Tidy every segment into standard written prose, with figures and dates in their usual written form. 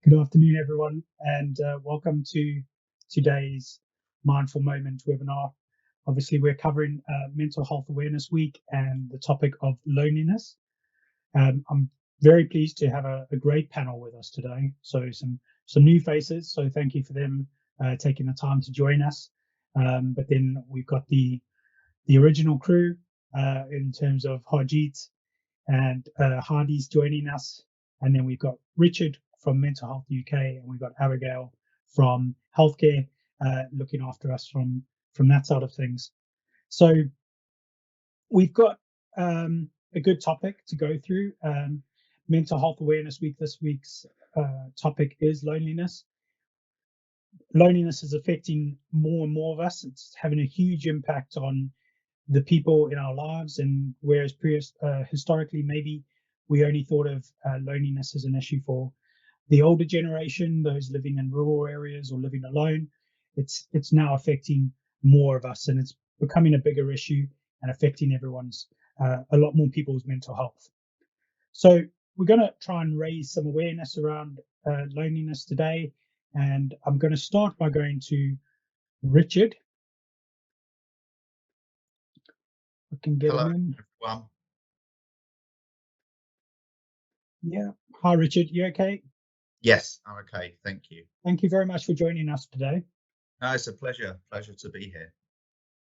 Good afternoon, everyone, and welcome to today's Mindful Moment webinar. Obviously, we're covering Mental Health Awareness Week and the topic of loneliness. I'm very pleased to have a great panel with us today. So some new faces, so thank you for them taking the time to join us. But then we've got the original crew in terms of Harjeet and Hardy's joining us. And then we've got Richard from Mental Health UK, and we've got Abigail from Healthcare looking after us from that side of things. So we've got a good topic to go through. Mental Health Awareness Week. This week's topic is loneliness. Loneliness is affecting more and more of us. It's having a huge impact on the people in our lives, and whereas historically maybe we only thought of loneliness as an issue for the older generation, those living in rural areas or living alone, it's now affecting more of us, and it's becoming a bigger issue and affecting everyone's a lot more people's mental health. So we're going to try and raise some awareness around loneliness today, and I'm going to start by going to Richard. I can get Hello, him in. everyone. Yeah. Hi, Richard. You okay? Yes, I'm okay. Thank you. Thank you very much for joining us today. No, it's a pleasure to be here.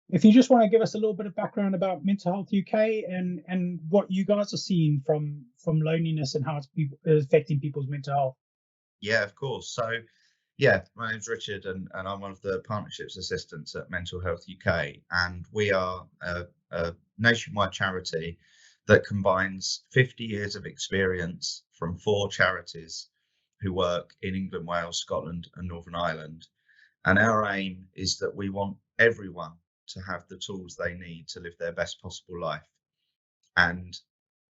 If you just want to give us a little bit of background about Mental Health UK and what you guys are seeing from loneliness and how it's affecting people's mental health. Yeah, of course. So, yeah, my name's Richard, and I'm one of the partnerships assistants at Mental Health UK, and we are a nationwide charity that combines 50 years of experience from 4 charities who work in England, Wales, Scotland, and Northern Ireland. And our aim is that we want everyone to have the tools they need to live their best possible life. And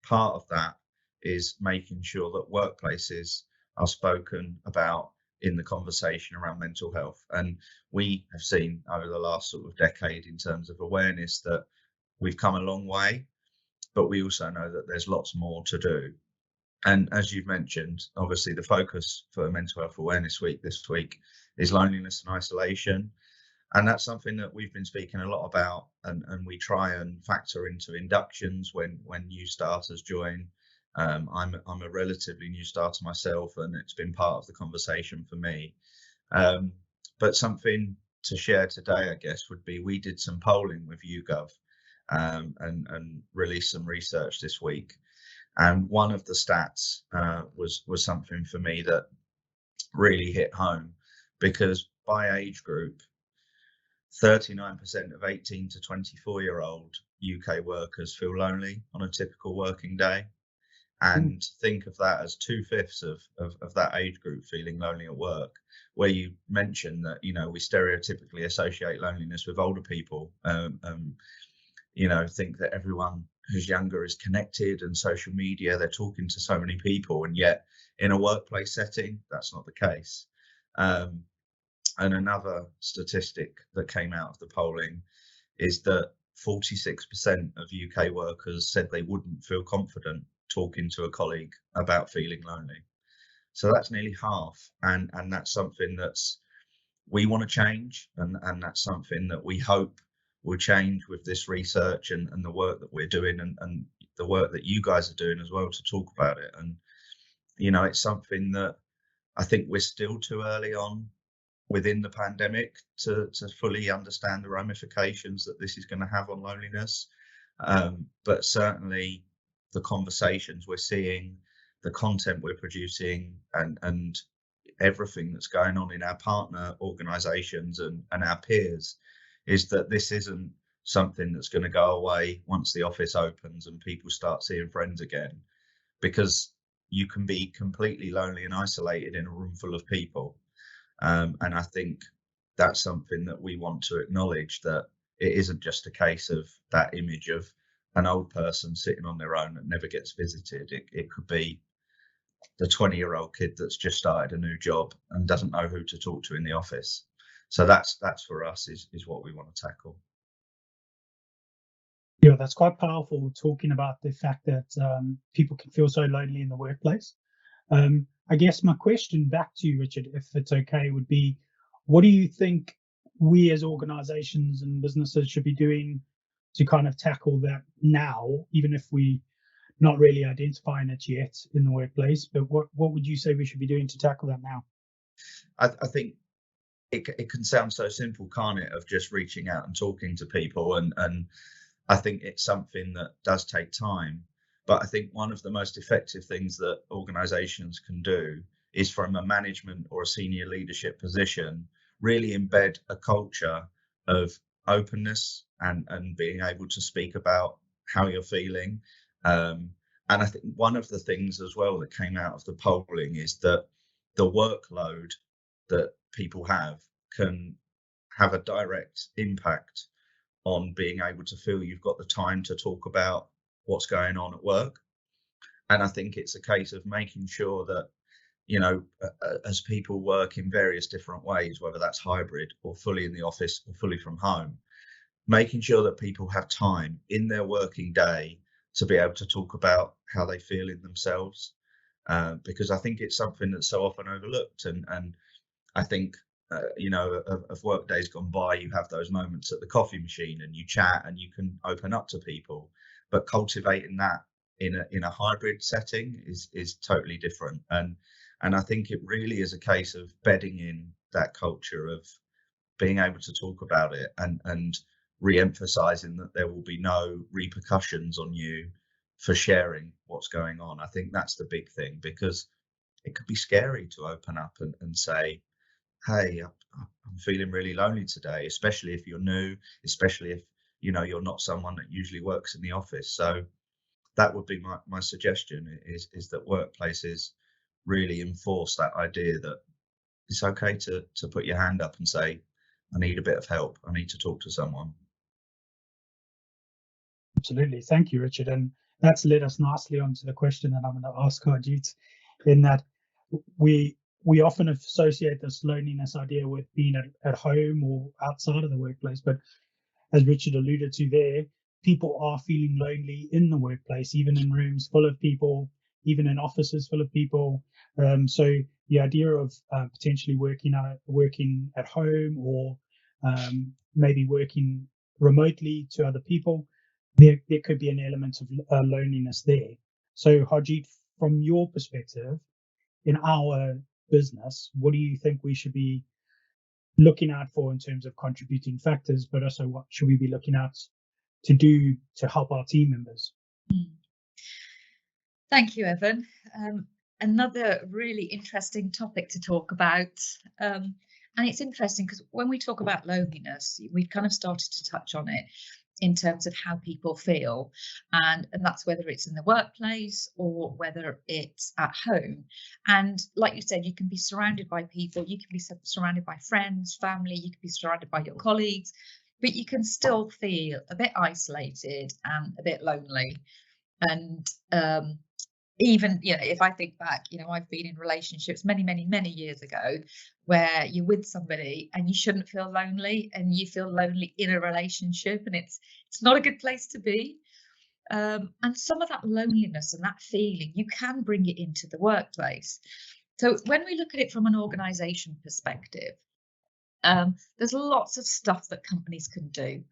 part of that is making sure that workplaces are spoken about in the conversation around mental health. And we have seen over the last sort of decade in terms of awareness that we've come a long way, but we also know that there's lots more to do. And as you've mentioned, obviously the focus for Mental Health Awareness Week this week is loneliness and isolation. And that's something that we've been speaking a lot about, and we try and factor into inductions when new starters join. I'm a relatively new starter myself, and it's been part of the conversation for me. But something to share today, I guess, would be we did some polling with YouGov and released some research this week. And one of the stats was something for me that really hit home, because by age group, 39% of 18 to 24-year-old UK workers feel lonely on a typical working day. And think of that as 2/5 of that age group feeling lonely at work, where you mentioned that, you know, we stereotypically associate loneliness with older people, you know, think that everyone who's younger is connected and social media, they're talking to so many people, and yet in a workplace setting, that's not the case. And another statistic that came out of the polling is that 46% of UK workers said they wouldn't feel confident talking to a colleague about feeling lonely. So that's nearly half, and that's something that's we want to change, and that's something that we hope will change with this research and the work that we're doing, and the work that you guys are doing as well to talk about it. And you know, it's something that I think we're still too early on within the pandemic to fully understand the ramifications that this is going to have on loneliness. But certainly the conversations we're seeing, the content we're producing, and everything that's going on in our partner organisations and our peers is that this isn't something that's going to go away once the office opens and people start seeing friends again, because you can be completely lonely and isolated in a room full of people. And I think that's something that we want to acknowledge, that it isn't just a case of that image of an old person sitting on their own that never gets visited. It could be the 20-year-old kid that's just started a new job and doesn't know who to talk to in the office. So that's for us is what we want to tackle. Yeah, that's quite powerful, talking about the fact that people can feel so lonely in the workplace. I I guess my question back to you, Richard, if it's okay, would be, what do you think we as organizations and businesses should be doing to kind of tackle that now, even if we not really identifying it yet in the workplace, but what would you say we should be doing to tackle that now? I think it can sound so simple, can't it, of just reaching out and talking to people, and I think it's something that does take time. But I think one of the most effective things that organizations can do is, from a management or a senior leadership position, really embed a culture of openness and being able to speak about how you're feeling. And I think one of the things as well that came out of the polling is that the workload that people have can have a direct impact on being able to feel you've got the time to talk about what's going on at work. And I think it's a case of making sure that, as people work in various different ways, whether that's hybrid or fully in the office or fully from home, making sure that people have time in their working day to be able to talk about how they feel in themselves. Because I think it's something that's so often overlooked. And I think, of work days gone by, you have those moments at the coffee machine and you chat and you can open up to people. But cultivating that in a hybrid setting is totally different. And I think it really is a case of bedding in that culture of being able to talk about it and re-emphasizing that there will be no repercussions on you for sharing what's going on. I think that's the big thing, because it could be scary to open up and say, hey, I'm feeling really lonely today, especially if you're new, especially if you're not someone that usually works in the office. So that would be my suggestion, is that workplaces really enforce that idea that it's okay to put your hand up and say, I need a bit of help, I need to talk to someone. Absolutely. Thank you, Richard. And that's led us nicely onto the question that I'm going to ask Harjeet, in that we often associate this loneliness idea with being at home or outside of the workplace. But as Richard alluded to there, people are feeling lonely in the workplace, even in rooms full of people, even in offices full of people. So the idea of potentially working at home, or maybe working remotely to other people, there could be an element of loneliness there. So Harjeet, from your perspective, in our business, what do you think we should be looking out for in terms of contributing factors, but also what should we be looking out to do to help our team members? Mm. Thank you, Evan. Another really interesting topic to talk about. And it's interesting because when we talk about loneliness, we've kind of started to touch on it in terms of how people feel. And that's whether it's in the workplace or whether it's at home. And like you said, you can be surrounded by people, you can be surrounded by friends, family, you can be surrounded by your colleagues, but you can still feel a bit isolated and a bit lonely. And even, if I think back, I've been in relationships many years ago where you're with somebody and you shouldn't feel lonely, and you feel lonely in a relationship, and it's not a good place to be. And some of that loneliness and that feeling, you can bring it into the workplace. So when we look at it from an organization perspective, there's lots of stuff that companies can do.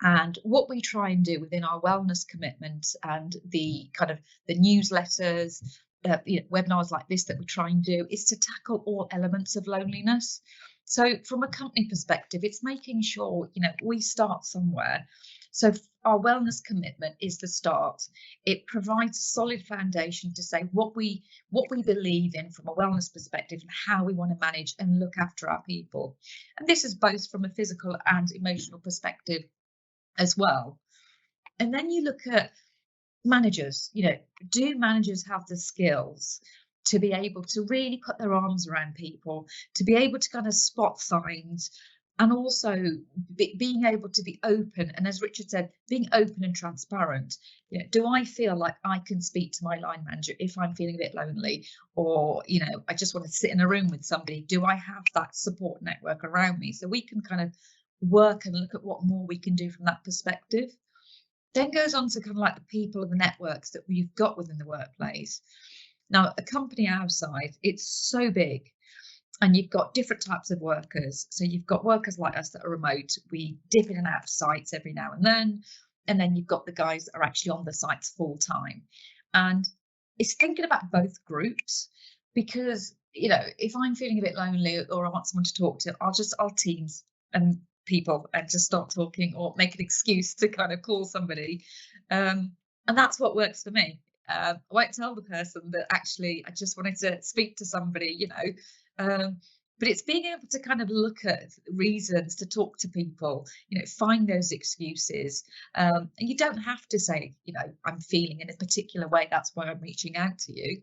And what we try and do within our wellness commitment and the kind of the newsletters, webinars like this that we try and do, is to tackle all elements of loneliness. So from a company perspective, it's making sure, we start somewhere. So our wellness commitment is the start. It provides a solid foundation to say what we believe in from a wellness perspective, and how we want to manage and look after our people. And this is both from a physical and emotional perspective as well. And then you look at managers, do managers have the skills to be able to really put their arms around people, to be able to kind of spot signs, and also being able to be open, and as Richard said, being open and transparent. Do I feel like I can speak to my line manager if I'm feeling a bit lonely, or I just want to sit in a room with somebody? Do I have that support network around me, so we can kind of work and look at what more we can do from that perspective? Then goes on to kind of like the people and the networks that we've got within the workplace. Now, a company our size, it's so big, and you've got different types of workers. So you've got workers like us that are remote. We dip in and out of sites every now and then. And then you've got the guys that are actually on the sites full time. And it's thinking about both groups, because, you know, if I'm feeling a bit lonely or I want someone to talk to, I'll Teams and people and just start talking, or make an excuse to kind of call somebody. And that's what works for me. I won't tell the person that actually I just wanted to speak to somebody, you know. But it's being able to kind of look at reasons to talk to people, you know, find those excuses. And you don't have to say, you know, I'm feeling in a particular way, that's why I'm reaching out to you.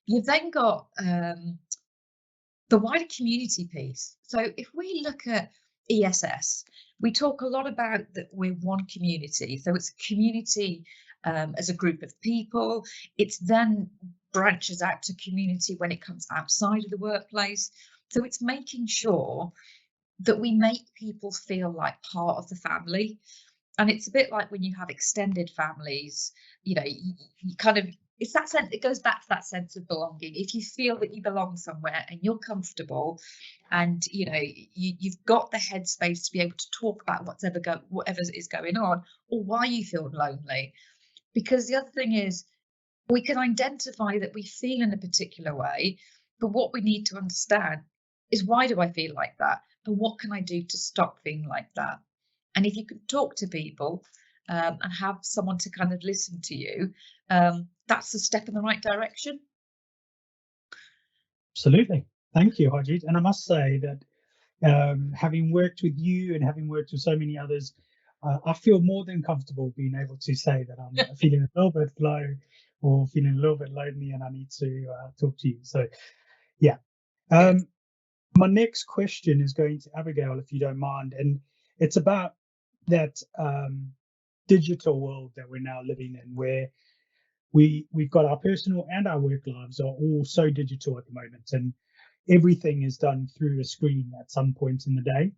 You've then got the wider community piece. So if we look at ESS, we talk a lot about that we're one community. So it's a community as a group of people. It's then branches out to community when it comes outside of the workplace. So it's making sure that we make people feel like part of the family. And it's a bit like when you have extended families, you know, you kind of, it's that sense, it goes back to that sense of belonging. If you feel that you belong somewhere and you're comfortable, and you know, you've got the headspace to be able to talk about whatever is going on, or why you feel lonely. Because the other thing is, we can identify that we feel in a particular way, but what we need to understand is, why do I feel like that? And what can I do to stop feeling like that? And if you can talk to people and have someone to kind of listen to you, that's a step in the right direction. Absolutely. Thank you, Harjeet. And I must say that having worked with you and having worked with so many others, I feel more than comfortable being able to say that I'm feeling a little bit low or feeling a little bit lonely and I need to talk to you. So, yeah. My next question is going to Abigail, if you don't mind. And it's about that digital world that we're now living in, where we've got our personal and our work lives are all so digital at the moment, and everything is done through a screen at some point in the day.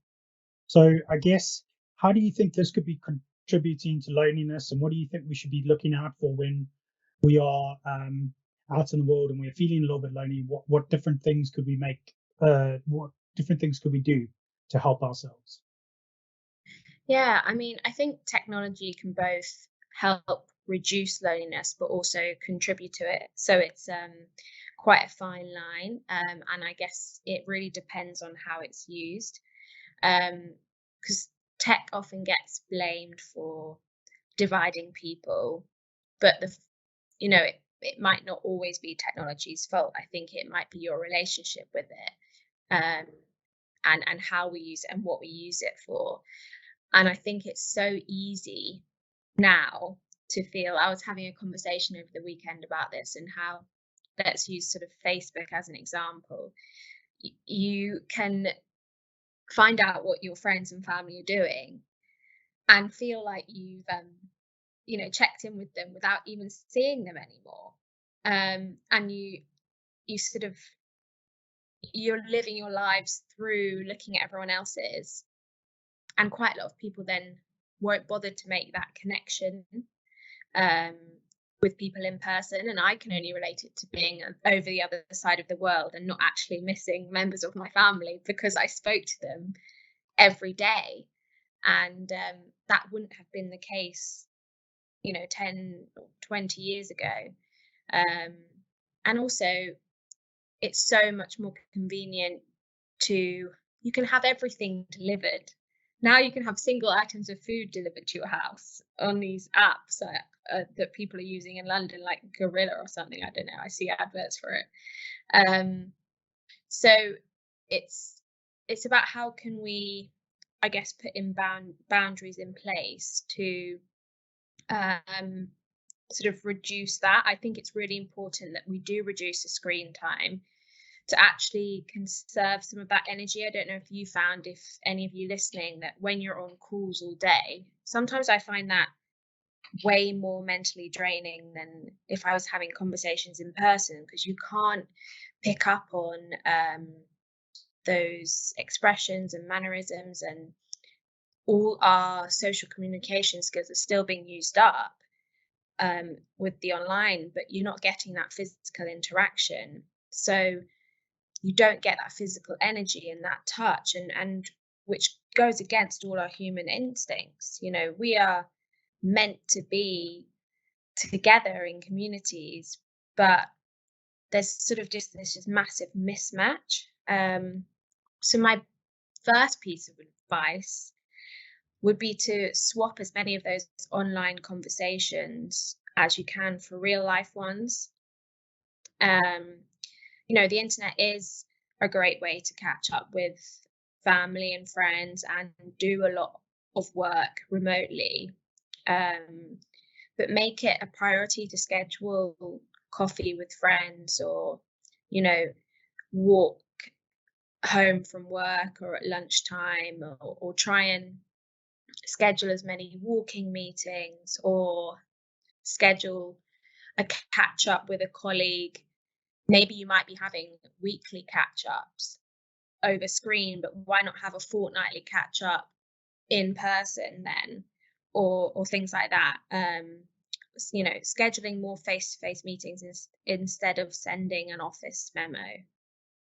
So I guess, how do you think this could be contributing to loneliness, and what do you think we should be looking out for when we are out in the world and we're feeling a little bit lonely? What different things could we make? What different things could we do to help ourselves? Yeah, I mean, I think technology can both help reduce loneliness, but also contribute to it. So it's quite a fine line, and I guess it really depends on how it's used. Because tech often gets blamed for dividing people, but you know, it might not always be technology's fault. I think it might be your relationship with it, and how we use it and what we use it for. And I think it's so easy now to feel, I was having a conversation over the weekend about this, and how, let's use sort of Facebook as an example. You can find out what your friends and family are doing and feel like you've you know, checked in with them without even seeing them anymore. And you sort of, you're living your lives through looking at everyone else's, and quite a lot of people then won't bother to make that connection with people in person. And I can only relate it to being over the other side of the world and not actually missing members of my family, because I spoke to them every day. And that wouldn't have been the case, you know, 10 or 20 years ago. And also, it's so much more convenient you can have everything delivered. Now you can have single items of food delivered to your house on these apps that people are using in London, like Gorilla or something. I don't know. I see adverts for it. So it's about how can we, I guess, put in boundaries in place to sort of reduce that. I think it's really important that we do reduce the screen time to actually conserve some of that energy. I don't know if you found, if any of you listening, that when you're on calls all day, sometimes I find that way more mentally draining than if I was having conversations in person, because you can't pick up on those expressions and mannerisms, and all our social communication skills are still being used up. with the online, but you're not getting that physical interaction. So you don't get that physical energy and that touch, and which goes against all our human instincts. You know, we are meant to be together in communities, but there's sort of just this massive mismatch. So my first piece of advice would be to swap as many of those online conversations as you can for real life ones. You know, the internet is a great way to catch up with family and friends and do a lot of work remotely. But make it a priority to schedule coffee with friends, or, you know, walk home from work or at lunchtime, or try and schedule as many walking meetings, or schedule a catch up with a colleague. Maybe you might be having weekly catch ups over screen, but why not have a fortnightly catch up in person then, or things like that. You know, scheduling more face-to-face meetings instead of sending an office memo,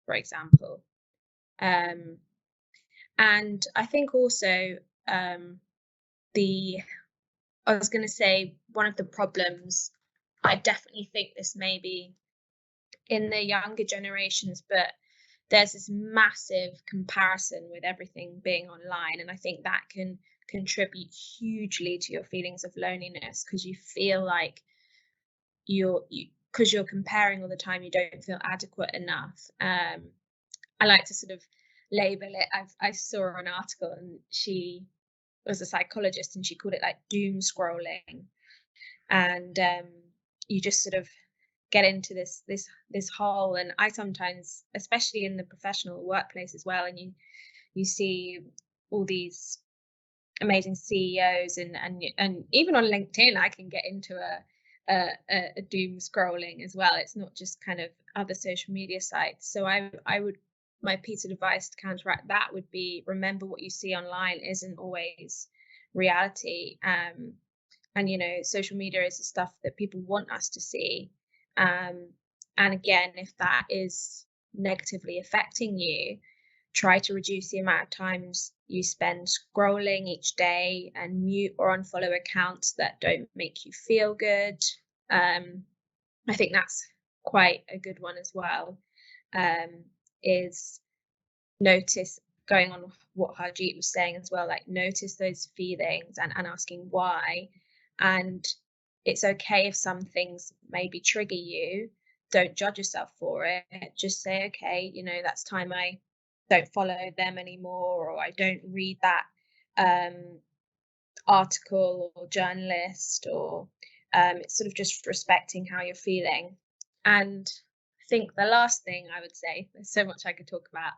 for example. And I think also I was going to say, one of the problems, I definitely think this may be in the younger generations, but there's this massive comparison with everything being online, and I think that can contribute hugely to your feelings of loneliness, because you feel like because you're comparing all the time, you don't feel adequate enough. I like to sort of label it. I saw an article, and she was a psychologist, and she called it like doom scrolling, and you just sort of get into this hole. And I sometimes, especially in the professional workplace as well, and you see all these amazing CEOs, and even on LinkedIn I can get into a doom scrolling as well. It's not just kind of other social media sites. So I would, my piece of advice to counteract that would be, remember what you see online isn't always reality. And you know, social media is the stuff that people want us to see. And again, if that is negatively affecting you, try to reduce the amount of times you spend scrolling each day, and mute or unfollow accounts that don't make you feel good. I think that's quite a good one as well. Is notice, going on what Harjeet was saying as well, like notice those feelings and asking why. And it's okay if some things maybe trigger you. Don't judge yourself for it. Just say, okay, you know, that's time I don't follow them anymore, or I don't read that article or journalist, or it's sort of just respecting how you're feeling. And I think the last thing I would say, there's so much I could talk about,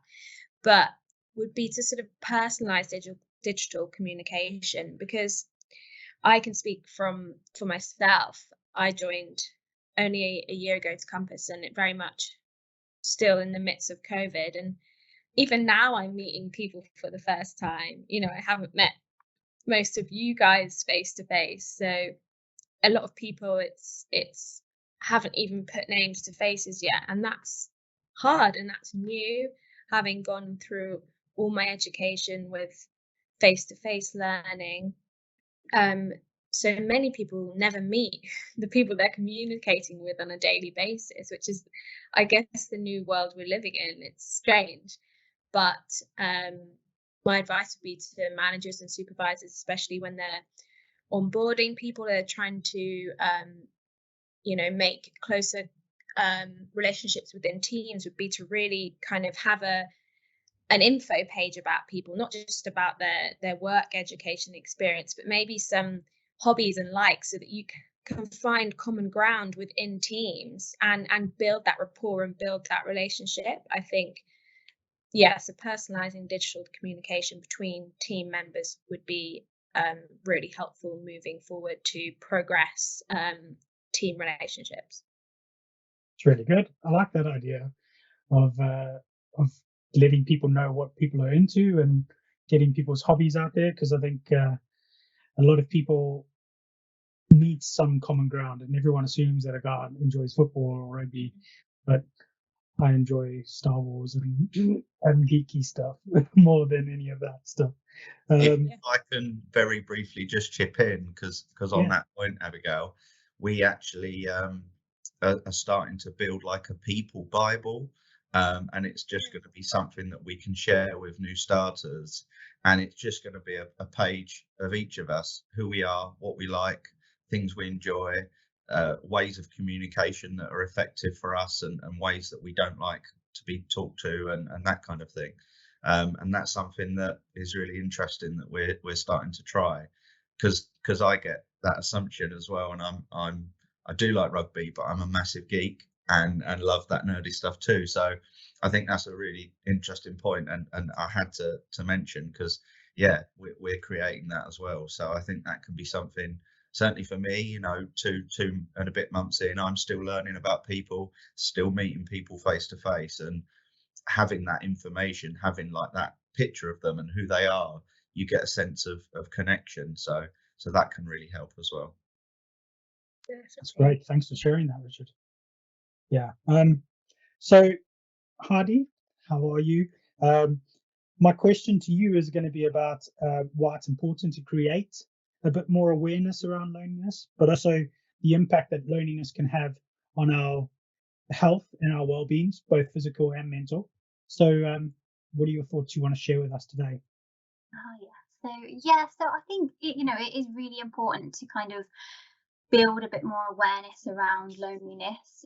but would be to sort of personalize digital communication, because I can speak for myself. I joined only a year ago to Compass, and it very much still in the midst of COVID. And even now I'm meeting people for the first time. You know, I haven't met most of you guys face to face. So a lot of people, it's haven't even put names to faces yet. And that's hard, and that's new, having gone through all my education with face-to-face learning. So many people never meet the people they're communicating with on a daily basis, which is, I guess, the new world we're living in. It's strange, but my advice would be to managers and supervisors, especially when they're onboarding people, they're trying to you know, make closer relationships within teams, would be to really kind of have an info page about people, not just about their work education experience, but maybe some hobbies and likes, so that you can find common ground within teams and build that rapport and build that relationship. I think, yeah, so personalizing digital communication between team members would be really helpful moving forward to progress team relationships. It's really good. I like that idea of letting people know what people are into and getting people's hobbies out there, because I think a lot of people needs some common ground, and everyone assumes that a guy enjoys football or rugby, but I enjoy Star Wars and geeky stuff more than any of that stuff. If I can very briefly just chip in, because on Yeah. that point, Abigail, we actually are starting to build like a people Bible, and it's just going to be something that we can share with new starters, and it's just going to be a page of each of us, who we are, what we like, things we enjoy, ways of communication that are effective for us, and ways that we don't like to be talked to, and that kind of thing. And that's something that is really interesting that we're starting to try, because I get that assumption as well, and I do like rugby, but I'm a massive geek and love that nerdy stuff too. So I think that's a really interesting point, and I had to mention, because yeah, we're creating that as well. So I think that can be something, certainly for me, you know, two and a bit months in, I'm still learning about people, still meeting people face to face, and having that information, having like that picture of them and who they are, you get a sense of connection. So that can really help as well. That's great. Thanks for sharing that, Richard. Yeah. So Hardy, how are you? My question to you is going to be about why it's important to create a bit more awareness around loneliness, but also the impact that loneliness can have on our health and our well-beings, both physical and mental. So what are your thoughts you want to share with us today? So I think it is really important to kind of build a bit more awareness around loneliness,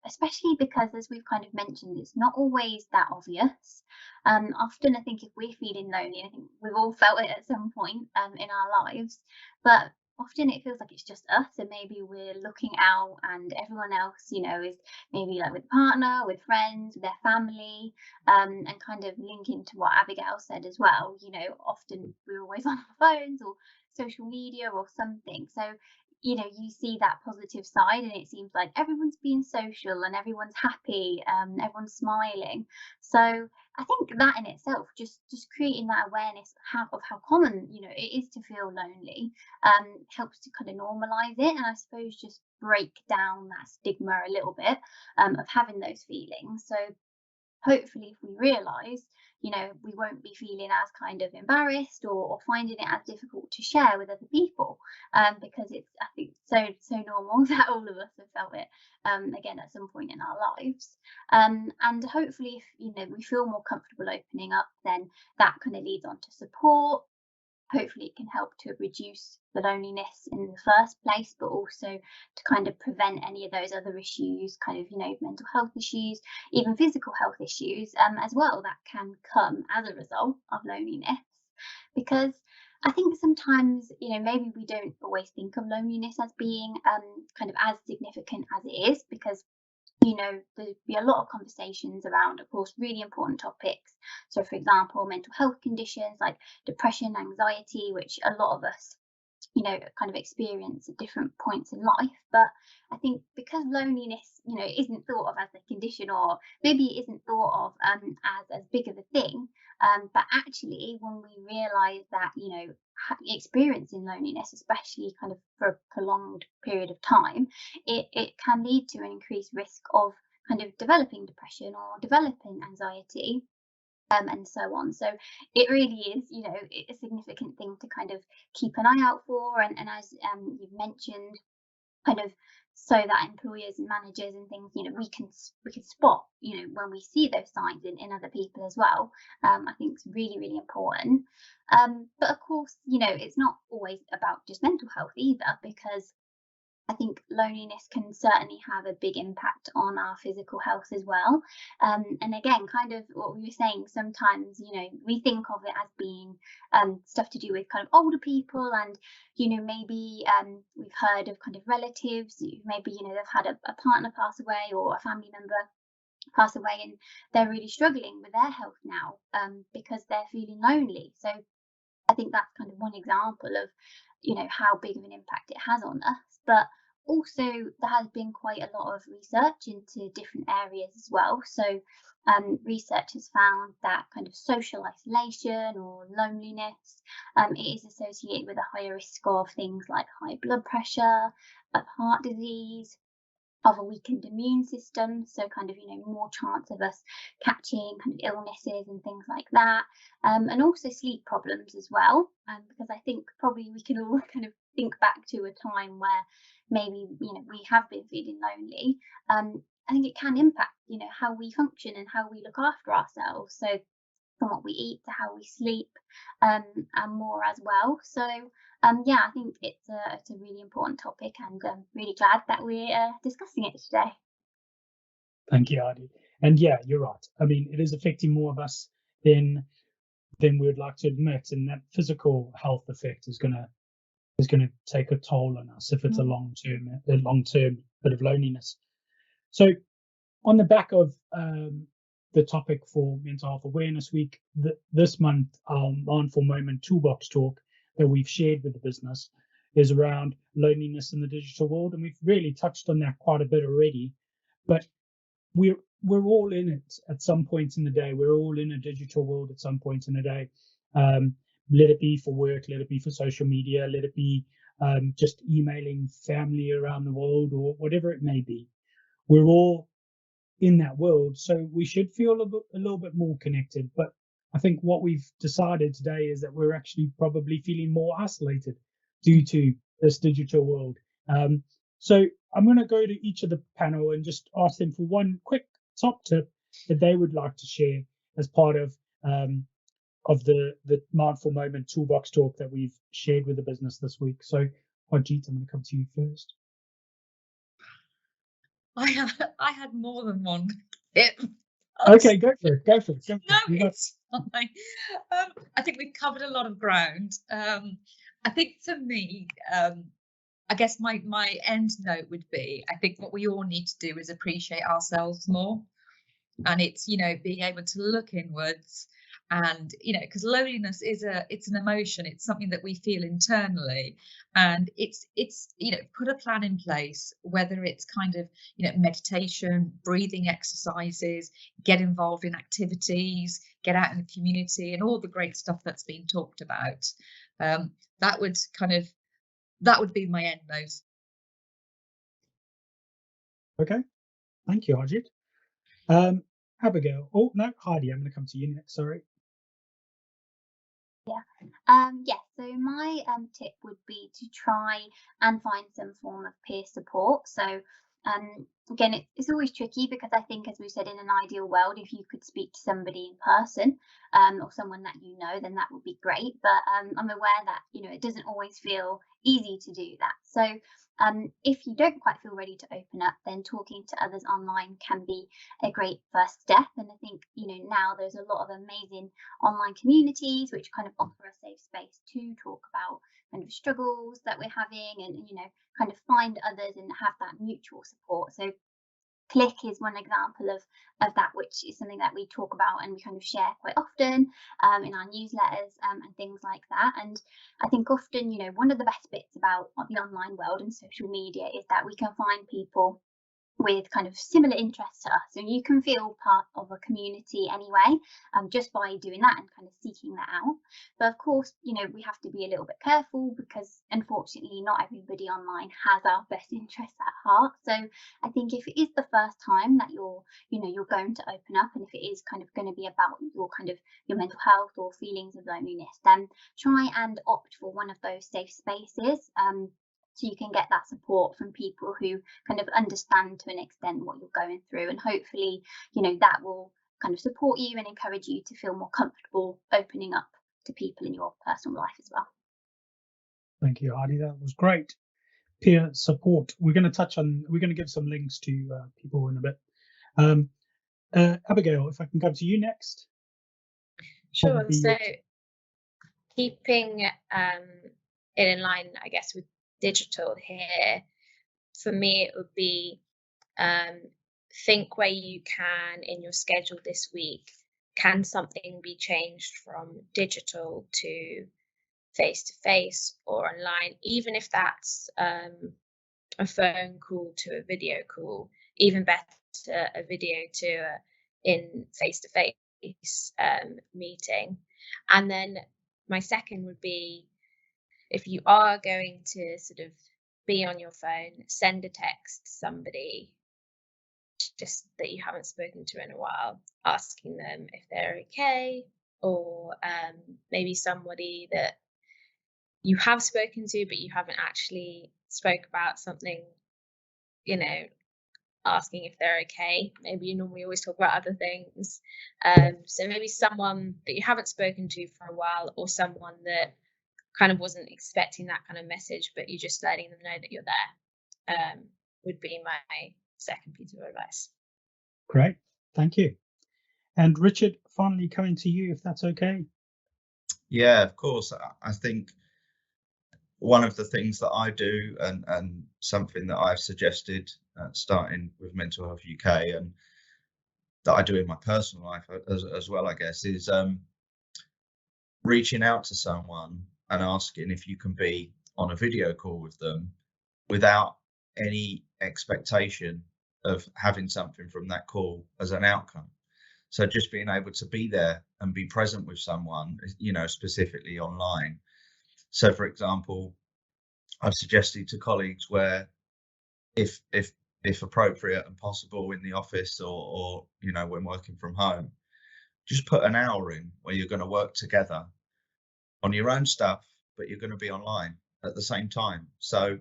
especially because, as we've kind of mentioned, it's not always that obvious. Often I think if we're feeling lonely, I think we've all felt it at some point in our lives, but often it feels like it's just us, and maybe we're looking out and everyone else, is maybe like with a partner, with friends, with their family, and kind of linking to what Abigail said as well. Often we're always on our phones or social media or something. So you see that positive side, and it seems like everyone's being social and everyone's happy, everyone's smiling. So I think that in itself, just creating that awareness of how common it is to feel lonely, helps to kind of normalize it, and I suppose just break down that stigma a little bit of having those feelings. So hopefully, if we realise, we won't be feeling as kind of embarrassed or finding it as difficult to share with other people, because it's, I think, so normal that all of us have felt it again at some point in our lives. And hopefully, if we feel more comfortable opening up, then that kind of leads on to support. Hopefully it can help to reduce the loneliness in the first place, but also to kind of prevent any of those other issues, kind of, mental health issues, even physical health issues as well, that can come as a result of loneliness. Because I think sometimes, maybe we don't always think of loneliness as being kind of as significant as it is, because there'd be a lot of conversations around, of course, really important topics. So, for example, mental health conditions like depression, anxiety, which a lot of us, kind of experience at different points in life. But I think because loneliness, isn't thought of as a condition, or maybe it isn't thought of as big of a thing. But actually, when we realise that, experiencing loneliness, especially kind of for a prolonged period of time, it can lead to an increased risk of kind of developing depression or developing anxiety. And so on. So it really is, a significant thing to kind of keep an eye out for. And as you've mentioned, kind of so that employers and managers and things, we can spot, when we see those signs in other people as well. I think it's really, really important. But of course, it's not always about just mental health either, because I think loneliness can certainly have a big impact on our physical health as well. And again, kind of what we were saying, sometimes, we think of it as being stuff to do with kind of older people, and, maybe we've heard of kind of relatives, maybe, they've had a partner pass away or a family member pass away, and they're really struggling with their health now because they're feeling lonely. So I think that's kind of one example of, how big of an impact it has on us. But also there has been quite a lot of research into different areas as well. So research has found that kind of social isolation or loneliness, it is associated with a higher risk of things like high blood pressure, of heart disease, of a weakened immune system, so kind of, you know, more chance of us catching kind of illnesses and things like that, and also sleep problems as well, because I think probably we can all kind of think back to a time where maybe, you know, we have been feeling lonely. I think it can impact, you know, how we function and how we look after ourselves, so from what we eat to how we sleep, and more as well. So yeah, I think it's a really important topic, and I'm really glad that we're discussing it today. Thank you, Adi. And yeah, you're right. I mean, it is affecting more of us than we would like to admit, and that physical health effect is gonna take a toll on us if it's a long term bit of loneliness. So, on the back of the topic for Mental Health Awareness Week, this month, our Mindful Moment Toolbox talk that we've shared with the business is around loneliness in the digital world, and we've really touched on that quite a bit already. But we're all in it at some point in the day. We're all in a digital world at some point in the day. Let it be for work, let it be for social media, let it be just emailing family around the world, or whatever it may be. We're all in that world, so we should feel a little bit more connected. But I think what we've decided today is that we're actually probably feeling more isolated due to this digital world. So I'm going to go to each of the panel and just ask them for one quick top tip that they would like to share as part of the Mindful Moment Toolbox talk that we've shared with the business this week. So, Harjeet, I'm going to come to you first. I had more than one tip. Okay, go for it. Go for it. No, it's fine. I think we've covered a lot of ground. I think for me, I guess my end note would be, I think what we all need to do is appreciate ourselves more. And it's, you know, being able to look inwards, and, you know, because loneliness it's an emotion, it's something that we feel internally, and it's you know, put a plan in place, whether it's kind of, you know, meditation, breathing exercises, get involved in activities, get out in the community, and all the great stuff that's been talked about. That would be my end note. Okay, thank you, Harjeet. Abigail. Oh no, Heidi, I'm going to come to you next. Sorry. Yeah, so my tip would be to try and find some form of peer support. So again, it's always tricky, because I think, as we said, in an ideal world, if you could speak to somebody in person, or someone that you know, then that would be great. But I'm aware that, you know, it doesn't always feel easy to do that. So if you don't quite feel ready to open up, then talking to others online can be a great first step. And I think, you know, now there's a lot of amazing online communities which kind of offer a safe space to talk about kind of struggles that we're having, and, you know, kind of find others and have that mutual support. So Click is one example of that, which is something that we talk about and we kind of share quite often in our newsletters, and things like that. And I think often, you know, one of the best bits about the online world and social media is that we can find people with kind of similar interests to us, and you can feel part of a community anyway, just by doing that and kind of seeking that out. But of course, you know, we have to be a little bit careful, because unfortunately not everybody online has our best interests at heart. So I think if it is the first time that you're going to open up, and if it is kind of going to be about your mental health or feelings of loneliness, then try and opt for one of those safe spaces, so you can get that support from people who kind of understand to an extent what you're going through, and hopefully, you know, that will kind of support you and encourage you to feel more comfortable opening up to people in your personal life as well. Thank you, Heidi. That was great. Peer support. We're going to give some links to people in a bit. Abigail, if I can come to you next. Sure. So keeping it in line, I guess, with digital here, for me it would be think where you can in your schedule this week, can something be changed from digital to face-to-face or online, even if that's a phone call to a video call, even better a video to in face-to-face meeting. And then my second would be, if you are going to sort of be on your phone, send a text to somebody just that you haven't spoken to in a while, asking them if they're okay, or maybe somebody that you have spoken to but you haven't actually spoke about something, asking if they're okay. Maybe you normally always talk about other things. So maybe someone that you haven't spoken to for a while, or someone that kind of wasn't expecting that kind of message, but you're just letting them know that you're there, would be my second piece of advice. Great, thank you. And Richard, finally coming to you, if that's okay. Yeah, of course. I think one of the things that I do, and something that I've suggested starting with Mental Health UK, and that I do in my personal life as well, I guess, is reaching out to someone and asking if you can be on a video call with them without any expectation of having something from that call as an outcome. So just being able to be there and be present with someone, specifically online. So, for example, I've suggested to colleagues where, if appropriate and possible in the office, or when working from home, just put an hour in where you're going to work together on your own stuff, but you're going to be online at the same time. So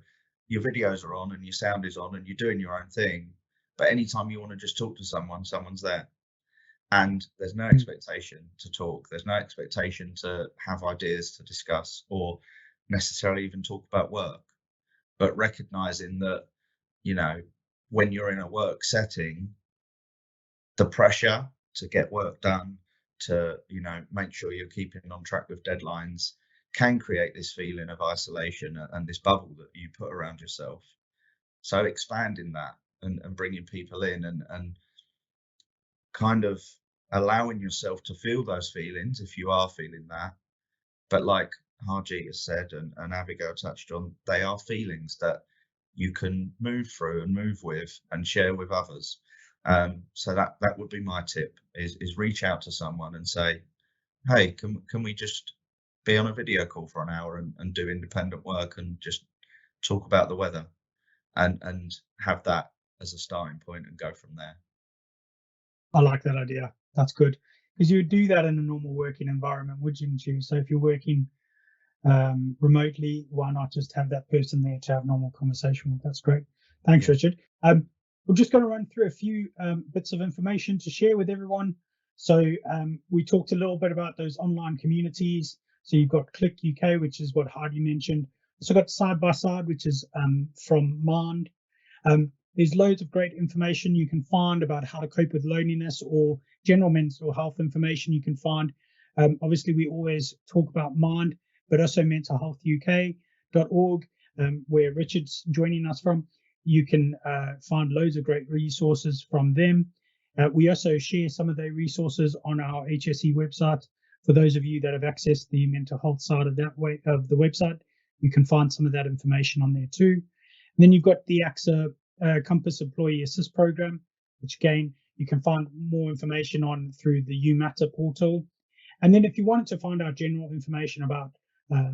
your videos are on and your sound is on and you're doing your own thing. But anytime you want to just talk to someone, someone's there. And there's no expectation to talk. There's no expectation to have ideas to discuss or necessarily even talk about work. But recognizing that, when you're in a work setting, the pressure to get work done, to, make sure you're keeping on track with deadlines, can create this feeling of isolation and this bubble that you put around yourself. So expanding that and bringing people in and kind of allowing yourself to feel those feelings if you are feeling that. But like Harjeet has said, and Abigail touched on, they are feelings that you can move through and move with and share with others. So that would be my tip, is reach out to someone and say, hey, can we just be on a video call for an hour and do independent work and just talk about the weather, and have that as a starting point and go from there. I like that idea. That's good, because you would do that in a normal working environment, wouldn't you? So if you're working remotely, why not just have that person there to have normal conversation with? That's great. Thanks, Richard. We're just going to run through a few bits of information to share with everyone. So we talked a little bit about those online communities. So you've got Click UK, which is what Heidi mentioned. Also got Side by Side, which is from Mind. There's loads of great information you can find about how to cope with loneliness, or general mental health information you can find. Obviously, we always talk about Mind, but also mentalhealthuk.org, where Richard's joining us from. You can find loads of great resources from them. We also share some of their resources on our HSE website. For those of you that have accessed the mental health side of the website, you can find some of that information on there too. And then you've got the AXA Compass Employee Assist Program, which again, you can find more information on through the UMATA portal. And then if you wanted to find out general information about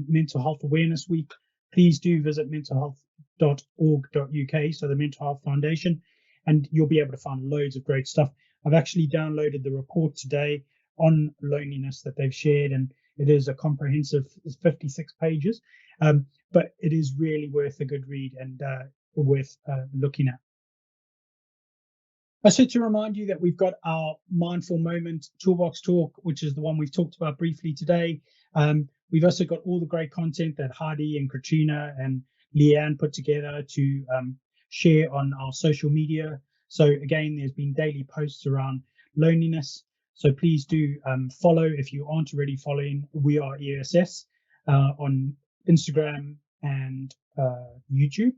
Mental Health Awareness Week, please do visit mentalhealth.org.uk, so the Mental Health Foundation, and you'll be able to find loads of great stuff. I've actually downloaded the report today on loneliness that they've shared, and it is a comprehensive 56 pages, but it is really worth a good read and worth looking at. I said to remind you that we've got our Mindful Moment Toolbox Talk, which is the one we've talked about briefly today. We've also got all the great content that Heidi and Katrina and Leanne put together to share on our social media. So again, there's been daily posts around loneliness. So please do follow, if you aren't already following, We Are ESS on Instagram and YouTube.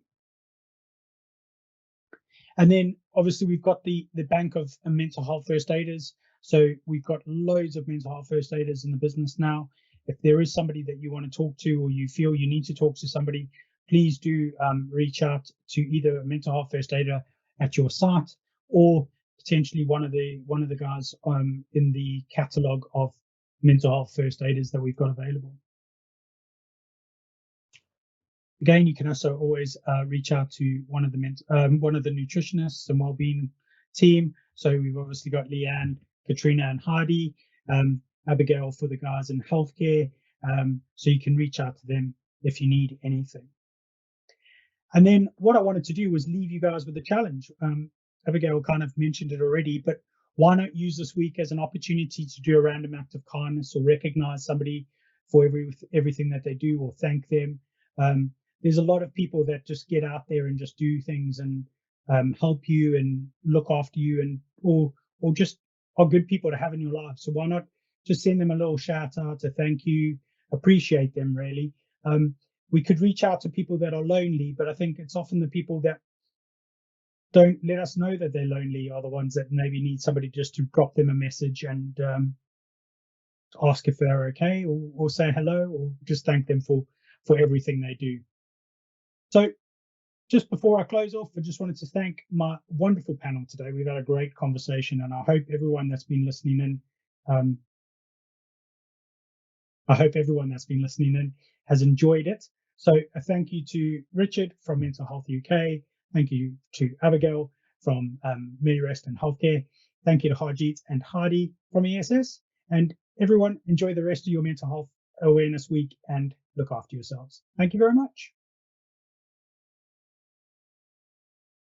And then obviously we've got the bank of mental health first aiders. So we've got loads of mental health first aiders in the business now. If there is somebody that you want to talk to, or you feel you need to talk to somebody, please do reach out to either a mental health first aider at your site, or potentially one of the guys in the catalogue of mental health first aiders that we've got available. Again, you can also always reach out to one of the nutritionists and wellbeing team. So we've obviously got Leanne, Katrina, and Heidi, Abigail for the guys in healthcare. So you can reach out to them if you need anything. And then what I wanted to do was leave you guys with a challenge. Abigail kind of mentioned it already, but why not use this week as an opportunity to do a random act of kindness or recognize somebody for everything that they do, or thank them. There's a lot of people that just get out there and just do things and help you and look after you, and or just are good people to have in your life. So why not just send them a little shout out to thank you, appreciate them really. We could reach out to people that are lonely, but I think it's often the people that don't let us know that they're lonely are the ones that maybe need somebody just to drop them a message and ask if they're okay, or say hello, or just thank them for everything they do. So just before I close off, I just wanted to thank my wonderful panel today. We've had a great conversation, and I hope everyone that's been listening in, has enjoyed it. So a thank you to Richard from Mental Health UK. Thank you to Abigail from MediRest and Healthcare. Thank you to Harjeet and Heidi from ESS. And everyone, enjoy the rest of your Mental Health Awareness Week and look after yourselves. Thank you very much.